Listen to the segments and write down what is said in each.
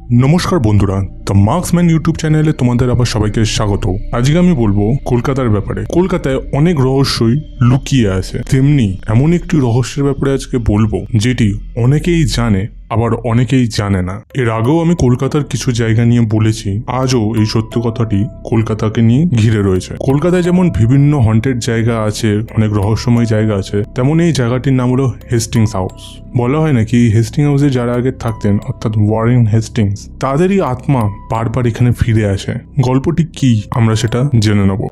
নমস্কার বন্ধুরা, the marksman YouTube চ্যানেলে তোমাদের আবার সবাইকে স্বাগত। আজকে আমি বলবো কলকাতার ব্যাপারে। কলকাতায় অনেক রহস্যই লুকিয়ে আছে, তেমনি এমন একটি রহস্যের ব্যাপারে আজকে বলবো যেটি অনেকেই জানে আবার অনেকেই জানে না। এর আগেও আমি কলকাতার কিছু জায়গা নিয়ে বলেছি, আজও এই সত্য কথাটি কলকাতাকে নিয়ে ঘিরে রয়েছে। কলকাতায় যেমন বিভিন্ন হন্টেড জায়গা আছে, অনেক রহস্যময় জায়গা আছে, তেমন এই জায়গাটির নাম হলো হেস্টিংস হাউস। বলা হয় নাকি হেস্টিং হাউসে যারা আগে থাকতেন, অর্থাৎ ওয়ারেন হেস্টিংস, তাদেরই আত্মা বারবার এখানে ফিরে আসে। গল্পটি কি আমরা সেটা জেনে নেব।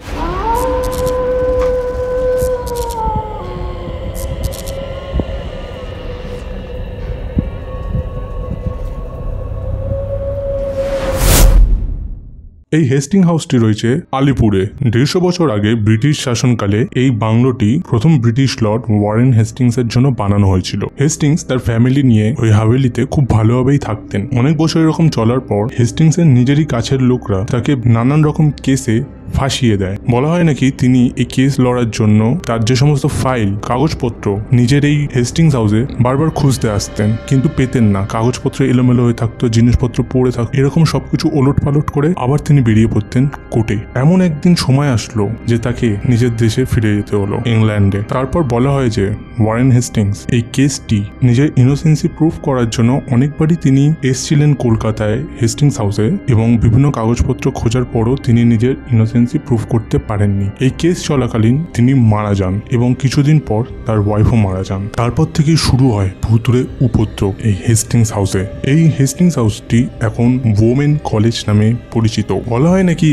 এই হেস্টিং হাউসটি রয়েছে আলিপুরে। 150 বছর আগে ব্রিটিশ শাসনকালে এই বাংলোটি প্রথম ব্রিটিশ লর্ড ওয়ারেন হেস্টিংস এর জন্য বানানো হয়েছিল। হেস্টিংস তার ফ্যামিলি নিয়ে ওই হাভেলিতে খুব ভালোভাবেই থাকতেন। অনেক বছর এরকম চলার পর হেস্টিংস এর নিজেরই কাছের লোকরা তাকে নানান রকম কেসে ফাঁসিয়ে দেয়। বলা হয় নাকি তিনি এই কেস লড়ার জন্য তার যে সমস্ত ফাইল কাগজপত্র নিজের এই হেস্টিংস হাউসে বারবার খুঁজতে আসতেন, কিন্তু পেতেন না। কাগজপত্র এলোমেলো হয়ে থাকতো, জিনিসপত্র পড়ে থাকতো, এরকম সবকিছু ওলট পালট করে আবার তিনি বেরিয়ে পড়তেন কোর্টে। এমন একদিন সময় আসলো যে তাকে নিজের দেশে ফিরে যেতে হলো, ইংল্যান্ডে। তারপর বলা হয় যে ওয়ারেন হেস্টিংস এই কেসটি নিজের ইনোসেন্সি প্রুফ করার জন্য অনেকবারই তিনি এসেছিলেন কলকাতায় হেস্টিংস হাউসে, এবং বিভিন্ন কাগজপত্র খোঁজার পরও তিনি নিজের ইনোসেন্সি প্রুফ করতে পারেননি। এই কেস চলাকালীন তিনি মারা যান এবং কিছুদিন পর তার ওয়াইফও মারা যান। তারপর থেকে শুরু হয় ভুতুড়ে উপদ্রব এই হেস্টিংস হাউসে। এই হেস্টিংস হাউসটি এখন ওমেন কলেজ নামে পরিচিত। বলা হয় নাকি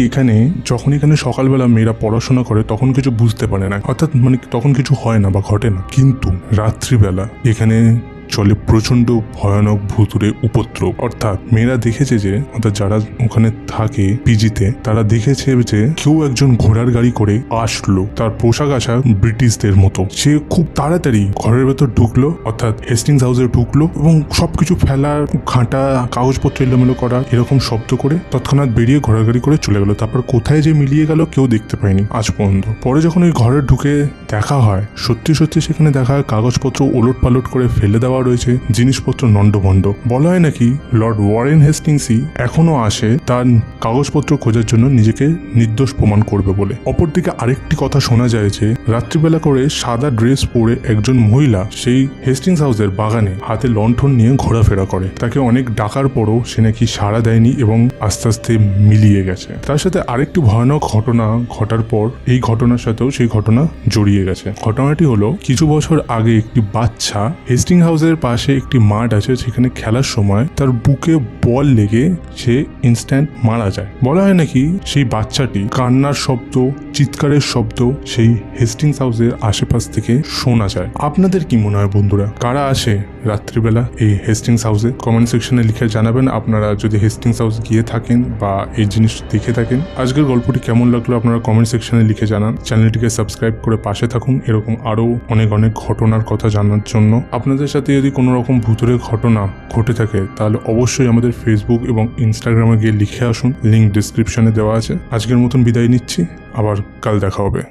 যখন এখানে সকালবেলা মেয়েরা পড়াশোনা করে তখন কিছু বুঝতে পারে না, অর্থাৎ তখন কিছু হয় না বা ঘটে না, কিন্তু রাত্রিবেলা এখানে চলে প্রচন্ড ভয়ানক ভুতুড়ে উপদ্রব। অর্থাৎ মেয়েরা দেখেছে যে, অর্থাৎ যারা ওখানে থাকে পিজিতে, তারা দেখেছে যে কেউ একজন ঘোড়ার গাড়ি করে আসলো, তার পোশাক আশাক ব্রিটিশদের মতো। সে খুব তাড়াতাড়ি ঘরের ভেতর ঢুকলো, অর্থাৎ হেস্টিংস হাউসে ঢুকলো, এবং সবকিছু ফেলা, ঘাঁটা, কাগজপত্র এলোমেলো করা এরকম শব্দ করে তৎক্ষণাৎ বেরিয়ে ঘোড়ার গাড়ি করে চলে গেল। তারপর কোথায় যে মিলিয়ে গেল কেউ দেখতে পায়নি আজ পর্যন্ত। পরে যখন ওই ঘরে ঢুকে দেখা হয়, সত্যি সত্যি সেখানে দেখা হয় কাগজপত্র ওলট পালট করে ফেলে দেওয়া রয়েছে, জিনিসপত্র নন্ডভন্ড। বলা হয় নাকি লর্ড ওয়ারেন হেস্টিংসই এখনো আসে তার কাগজপত্র খোঁজার জন্য নিজেকে নির্দোষ প্রমাণ করবে বলে। অপরদিকে আরেকটি কথা শোনা যায় যে রাত্রিবেলা করে সাদা ড্রেস পরে একজন মহিলা সেই হেস্টিংস হাউসের বাগানে হাতে লণ্ঠন নিয়ে ঘোরাফেরা করে। তাকে অনেক ডাকার পরও সে নাকি সাড়া দেয়নি এবং আস্তে আস্তে মিলিয়ে গেছে। তার সাথে আরেকটি ভয়ানক ঘটনা ঘটার পর এই ঘটনার সাথেও সেই ঘটনা জড়িয়ে গেছে। ঘটনাটি হলো, কিছু বছর আগে একটি বাচ্চা হেস্টিং হাউসের পাশে একটি মাঠ আছে, সেখানে খেলার সময় তার বুকে বল লেগে সে ইনস্ট্যান্ট মারা যায়। বলা হয় নাকি সেই বাচ্চাটি কান্নার শব্দ, চিৎকারের শব্দ সেই হেস্টিংস হাউসের আশেপাশ থেকে শোনা যায়। আপনাদের কি মনে হয় বন্ধুরা, কারা আসে রাত্রিবেলা এই হেস্টিংস হাউসে? কমেন্ট সেকশনে লিখে জানাবেন আপনারা যদি হেস্টিংস হাউস গিয়ে থাকেন বা এই জিনিস দেখে থাকেন। আজকের গল্পটি কেমন লাগলো আপনারা কমেন্ট সেকশনে লিখে জানান। চ্যানেলটিকে সাবস্ক্রাইব করে পাশে থাকুন এরকম আরো অনেক ঘটনার কথা জানার জন্য। আপনাদের সাথে যদি কোনো রকম ভুতুড়ে ঘটনা ঘটে থাকে তাহলে অবশ্যই আমাদের ফেসবুক এবং ইনস্টাগ্রামে গিয়ে লিখে আসুন, লিঙ্ক ডিসক্রিপশনে দেওয়া আছে। আজকের মতন বিদায় নিচ্ছি, আবার কাল দেখা হবে।